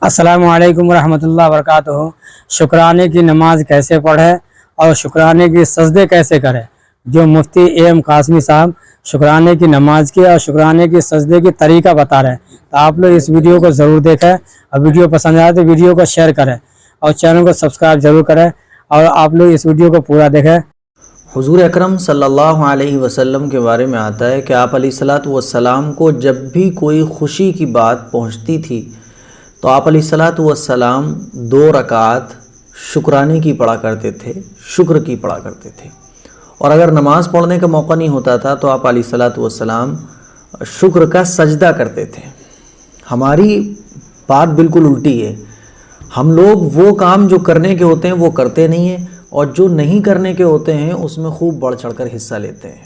السلام علیکم ورحمۃ اللہ وبرکاتہ۔ شکرانے کی نماز کیسے پڑھے اور شکرانے کی سجدے کیسے کرے، جو مفتی ایم قاسمی صاحب شکرانے کی نماز کی اور شکرانے کی سجدے کی طریقہ بتا رہے ہیں، تو آپ لوگ اس ویڈیو کو ضرور دیکھیں، اور ویڈیو پسند آئے تو ویڈیو کو شیئر کریں اور چینل کو سبسکرائب ضرور کریں، اور آپ لوگ اس ویڈیو کو پورا دیکھیں۔ حضور اکرم صلی اللہ علیہ وسلم کے بارے میں آتا ہے کہ آپ علیہ الصلاۃ والسلام کو جب بھی کوئی خوشی کی بات پہنچتی تھی تو آپ علیہ الصلاۃ والسلام 2 رکعت شکرانے کی پڑھا کرتے تھے، شکر کی پڑھا کرتے تھے، اور اگر نماز پڑھنے کا موقع نہیں ہوتا تھا تو آپ علیہ الصلاۃ والسلام شکر کا سجدہ کرتے تھے۔ ہماری بات بالکل الٹی ہے، ہم لوگ وہ کام جو کرنے کے ہوتے ہیں وہ کرتے نہیں ہیں، اور جو نہیں کرنے کے ہوتے ہیں اس میں خوب بڑھ چڑھ کر حصہ لیتے ہیں۔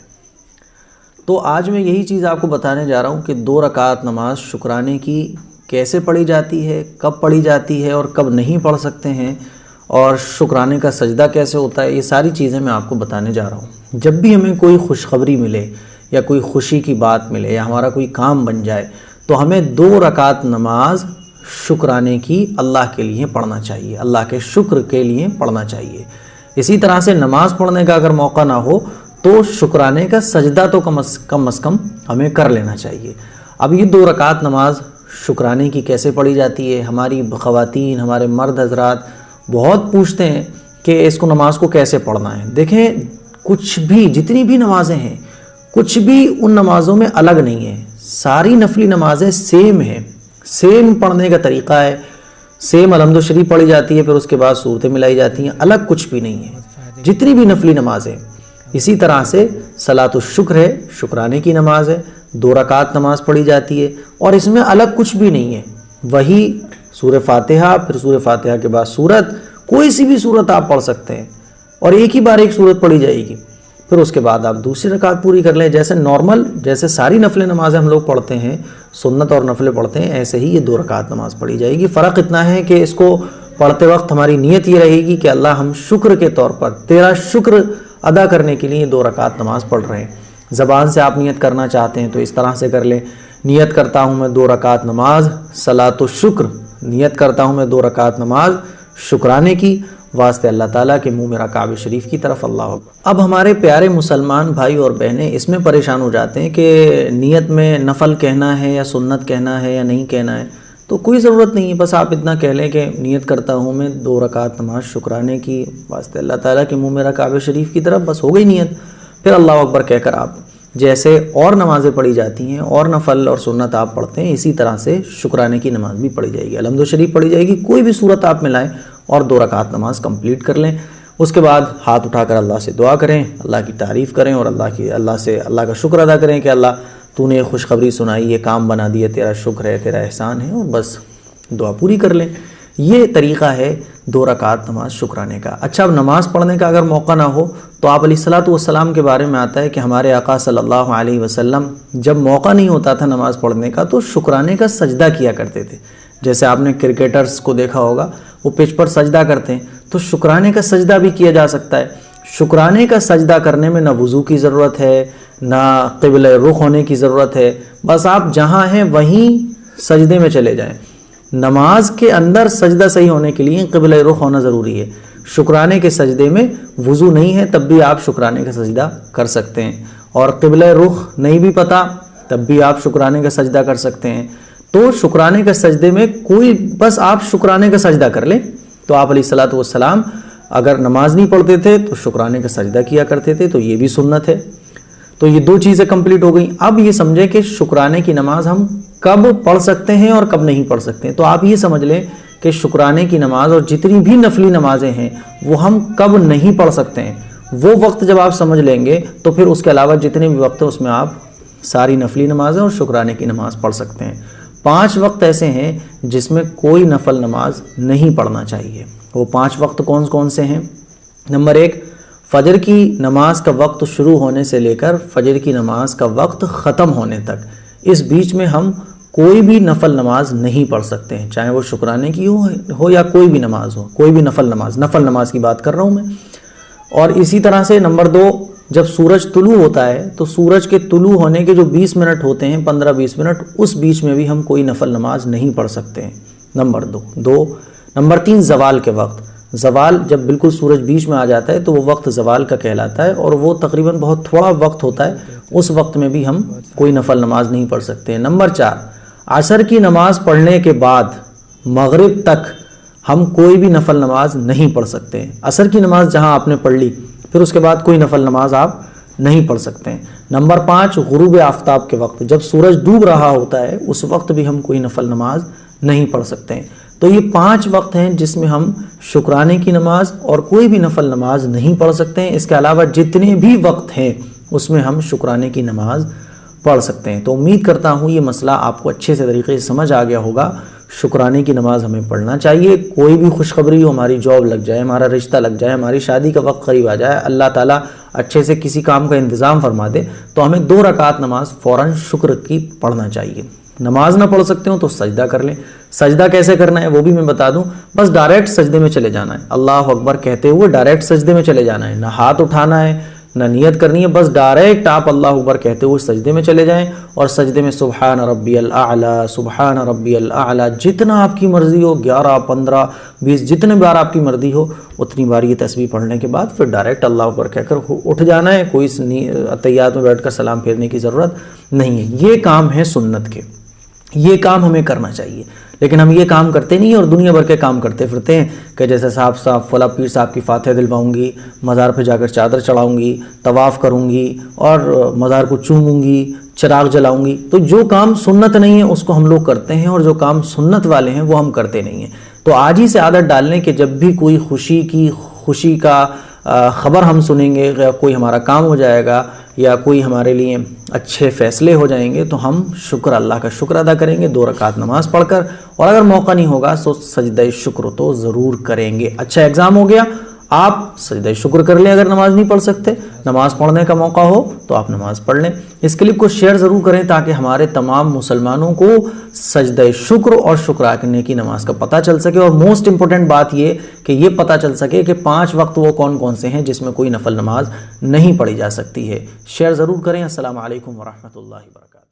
تو آج میں یہی چیز آپ کو بتانے جا رہا ہوں کہ 2 رکعت نماز شکرانے کی کیسے پڑھی جاتی ہے، کب پڑھی جاتی ہے اور کب نہیں پڑھ سکتے ہیں، اور شکرانے کا سجدہ کیسے ہوتا ہے، یہ ساری چیزیں میں آپ کو بتانے جا رہا ہوں۔ جب بھی ہمیں کوئی خوشخبری ملے یا کوئی خوشی کی بات ملے یا ہمارا کوئی کام بن جائے تو ہمیں 2 رکعت نماز شکرانے کی اللہ کے لیے پڑھنا چاہیے، اللہ کے شکر کے لیے پڑھنا چاہیے۔ اسی طرح سے نماز پڑھنے کا اگر موقع نہ ہو تو شکرانے کا سجدہ تو کم از کم ہمیں کر لینا چاہیے۔ اب یہ 2 رکعت نماز شکرانے کی کیسے پڑھی جاتی ہے، ہماری خواتین، ہمارے مرد حضرات بہت پوچھتے ہیں کہ اس کو نماز کو کیسے پڑھنا ہے۔ دیکھیں، کچھ بھی جتنی بھی نمازیں ہیں کچھ بھی ان نمازوں میں الگ نہیں ہے، ساری نفلی نمازیں سیم ہیں، سیم پڑھنے کا طریقہ ہے، سیم الحمد شریف پڑھی جاتی ہے، پھر اس کے بعد صورتیں ملائی جاتی ہیں، الگ کچھ بھی نہیں ہے جتنی بھی نفلی نمازیں۔ اسی طرح سے صلاۃ الشکر ہے، شکرانے کی نماز ہے، 2 رکعت نماز پڑھی جاتی ہے، اور اس میں الگ کچھ بھی نہیں ہے، وہی سورہ فاتحہ، پھر سورہ فاتحہ کے بعد سورت، کوئی سی بھی سورت آپ پڑھ سکتے ہیں، اور ایک ہی بار ایک سورت پڑھی جائے گی، پھر اس کے بعد آپ دوسری رکعت پوری کر لیں، جیسے نارمل، جیسے ساری نفل نمازیں ہم لوگ پڑھتے ہیں، سنت اور نفل پڑھتے ہیں، ایسے ہی یہ 2 رکعت نماز پڑھی جائے گی۔ فرق اتنا ہے کہ اس کو پڑھتے وقت ہماری نیت یہ رہے گی کہ اللہ ہم شکر کے طور پر تیرا شکر ادا کرنے کے لیے 2 رکعت نماز پڑھ رہے ہیں۔ زبان سے آپ نیت کرنا چاہتے ہیں تو اس طرح سے کر لیں، نیت کرتا ہوں میں 2 رکعت نماز صلاۃ الشکر، نیت کرتا ہوں میں 2 رکعت نماز شکرانے کی، واسطے اللہ تعالیٰ کے منہ میرا کعبہ شریف کی طرف، اللہ اکبر۔ اب ہمارے پیارے مسلمان بھائی اور بہنیں اس میں پریشان ہو جاتے ہیں کہ نیت میں نفل کہنا ہے یا سنت کہنا ہے یا نہیں کہنا ہے، تو کوئی ضرورت نہیں ہے، بس آپ اتنا کہہ لیں کہ نیت کرتا ہوں میں 2 رکعت نماز شکرانے کی، واسطے اللہ تعالیٰ کے منہ میرا کعبہ شریف کی طرف، بس ہو گئی نیت۔ پھر اللہ اکبر کہہ کر آپ جیسے اور نمازیں پڑھی جاتی ہیں اور نفل اور سنت آپ پڑھتے ہیں، اسی طرح سے شکرانے کی نماز بھی پڑھی جائے گی، الحمد شریف پڑھی جائے گی، کوئی بھی صورت آپ ملائیں اور 2 رکعت نماز کمپلیٹ کر لیں۔ اس کے بعد ہاتھ اٹھا کر اللہ سے دعا کریں، اللہ کی تعریف کریں، اور اللہ کا شکر ادا کریں کہ اللہ تو نے خوشخبری سنائی، یہ کام بنا دیا، تیرا شکر ہے، تیرا احسان ہے، اور بس دعا پوری کر لیں۔ یہ طریقہ ہے 2 رکعت نماز شکرانے کا۔ اچھا، اب نماز پڑھنے کا اگر موقع نہ ہو تو آپ علیہ الصلاۃ والسلام کے بارے میں آتا ہے کہ ہمارے آقا صلی اللہ علیہ وسلم جب موقع نہیں ہوتا تھا نماز پڑھنے کا تو شکرانے کا سجدہ کیا کرتے تھے۔ جیسے آپ نے کرکٹرز کو دیکھا ہوگا، وہ پچ پر سجدہ کرتے ہیں، تو شکرانے کا سجدہ بھی کیا جا سکتا ہے۔ شکرانے کا سجدہ کرنے میں نہ وضو کی ضرورت ہے، نہ قبلہ رخ ہونے کی ضرورت ہے، بس آپ جہاں ہیں وہیں سجدے میں چلے جائیں۔ نماز کے اندر سجدہ صحیح ہونے کے لیے قبلہ رخ ہونا ضروری ہے۔ شکرانے کے سجدے میں وضو نہیں ہے تب بھی آپ شکرانے کا سجدہ کر سکتے ہیں، اور قبلہ رخ نہیں بھی پتہ تب بھی آپ شکرانے کا سجدہ کر سکتے ہیں۔ تو شکرانے کے سجدے میں بس آپ شکرانے کا سجدہ کر لیں۔ تو آپ علیہ الصلاۃ والسلام اگر نماز نہیں پڑھتے تھے تو شکرانے کا سجدہ کیا کرتے تھے، تو یہ بھی سنت ہے۔ تو یہ 2 چیزیں کمپلیٹ ہو گئیں۔ اب یہ سمجھیں کہ شکرانے کی نماز ہم کب پڑھ سکتے ہیں اور کب نہیں پڑھ سکتے ہیں۔ تو آپ یہ سمجھ لیں کہ شکرانے کی نماز اور جتنی بھی نفلی نمازیں ہیں وہ ہم کب نہیں پڑھ سکتے ہیں، وہ وقت جب آپ سمجھ لیں گے تو پھر اس کے علاوہ جتنے بھی وقت ہیں اس میں آپ ساری نفلی نمازیں اور شکرانے کی نماز پڑھ سکتے ہیں۔ 5 وقت ایسے ہیں جس میں کوئی نفل نماز نہیں پڑھنا چاہیے۔ وہ 5 وقت کون سے ہیں؟ نمبر 1، فجر کی نماز کا وقت شروع ہونے سے لے کر فجر کی نماز کا وقت ختم ہونے تک، اس بیچ میں ہم کوئی بھی نفل نماز نہیں پڑھ سکتے ہیں، چاہے وہ شکرانے کی ہو یا کوئی بھی نماز ہو، کوئی بھی نفل نماز کی بات کر رہا ہوں میں۔ اور اسی طرح سے نمبر 2، جب سورج طلوع ہوتا ہے تو سورج کے طلوع ہونے کے جو 20 منٹ ہوتے ہیں، 15-20 منٹ، اس بیچ میں بھی ہم کوئی نفل نماز نہیں پڑھ سکتے ہیں۔ نمبر دو نمبر 3 زوال کے وقت. زوال جب بالکل سورج بیچ میں آ جاتا ہے تو وہ وقت زوال کا کہلاتا ہے اور وہ تقریباً بہت تھوڑا وقت ہوتا ہے, اس وقت میں بھی ہم کوئی نفل نماز نہیں پڑھ سکتے. نمبر 4 عصر کی نماز پڑھنے کے بعد مغرب تک ہم کوئی بھی نفل نماز نہیں پڑھ سکتے. عصر کی نماز جہاں آپ نے پڑھ لی پھر اس کے بعد کوئی نفل نماز آپ نہیں پڑھ سکتے. نمبر 5 غروب آفتاب کے وقت, جب سورج ڈوب رہا ہوتا ہے اس وقت بھی ہم کوئی نفل نماز نہیں پڑھ سکتے ہیں. تو یہ 5 وقت ہیں جس میں ہم شکرانے کی نماز اور کوئی بھی نفل نماز نہیں پڑھ سکتے ہیں. اس کے علاوہ جتنے بھی وقت ہیں اس میں ہم شکرانے کی نماز پڑھ سکتے ہیں. تو امید کرتا ہوں یہ مسئلہ آپ کو اچھے سے طریقے سے سمجھ آ گیا ہوگا. شکرانے کی نماز ہمیں پڑھنا چاہیے. کوئی بھی خوشخبری ہو, ہماری جاب لگ جائے, ہمارا رشتہ لگ جائے, ہماری شادی کا وقت قریب آ جائے, اللہ تعالیٰ اچھے سے کسی کام کا انتظام فرما دے, تو ہمیں 2 رکعت نماز فوراً شکر کی پڑھنا چاہیے. نماز نہ پڑھ سکتے ہو تو سجدہ کر لیں. سجدہ کیسے کرنا ہے وہ بھی میں بتا دوں. بس ڈائریکٹ سجدے میں چلے جانا ہے, اللہ اکبر کہتے ہوئے ڈائریکٹ سجدے میں چلے جانا ہے. نہ ہاتھ اٹھانا ہے نہ نیت کرنی ہے, بس ڈائریکٹ آپ اللہ اکبر کہتے ہوئے سجدے میں چلے جائیں اور سجدے میں سبحان ربی الاعلیٰ سبحان ربی الاعلیٰ جتنا آپ کی مرضی ہو, 11 15 20 جتنے بار آپ کی مرضی ہو اتنی بار یہ تسبیح پڑھنے کے بعد پھر ڈائریکٹ اللہ اکبر کہہ کر اٹھ جانا ہے. کوئی تحیات میں بیٹھ کر سلام پھیرنے کی ضرورت نہیں ہے. یہ کام ہے سنت کے, یہ کام ہمیں کرنا چاہیے. لیکن ہم یہ کام کرتے نہیں اور دنیا بھر کے کام کرتے پھرتے ہیں کہ جیسے صاحب فلاں پیر صاحب کی فاتحہ دلواؤں گی, مزار پہ جا کر چادر چڑھاؤں گی, طواف کروں گی اور مزار کو چوموں گی, چراغ جلاؤں گی. تو جو کام سنت نہیں ہے اس کو ہم لوگ کرتے ہیں اور جو کام سنت والے ہیں وہ ہم کرتے نہیں ہیں. تو آج ہی سے عادت ڈال لیں کہ جب بھی کوئی خوشی کا خبر ہم سنیں گے, کوئی ہمارا کام ہو جائے گا یا کوئی ہمارے لیے اچھے فیصلے ہو جائیں گے تو ہم اللہ کا شکر ادا کریں گے 2 رکعت نماز پڑھ کر, اور اگر موقع نہیں ہوگا تو سجدہ شکر تو ضرور کریں گے. اچھا ایگزام ہو گیا, آپ سجدہ شکر کر لیں. اگر نماز نہیں پڑھ سکتے, نماز پڑھنے کا موقع ہو تو آپ نماز پڑھ لیں. اس کلپ کو شیئر ضرور کریں تاکہ ہمارے تمام مسلمانوں کو سجدہ شکر اور شکرانے کی نماز کا پتہ چل سکے, اور موسٹ امپورٹنٹ بات یہ کہ یہ پتہ چل سکے کہ 5 وقت وہ کون کون سے ہیں جس میں کوئی نفل نماز نہیں پڑھی جا سکتی ہے. شیئر ضرور کریں. السلام علیکم ورحمۃ اللہ وبرکاتہ.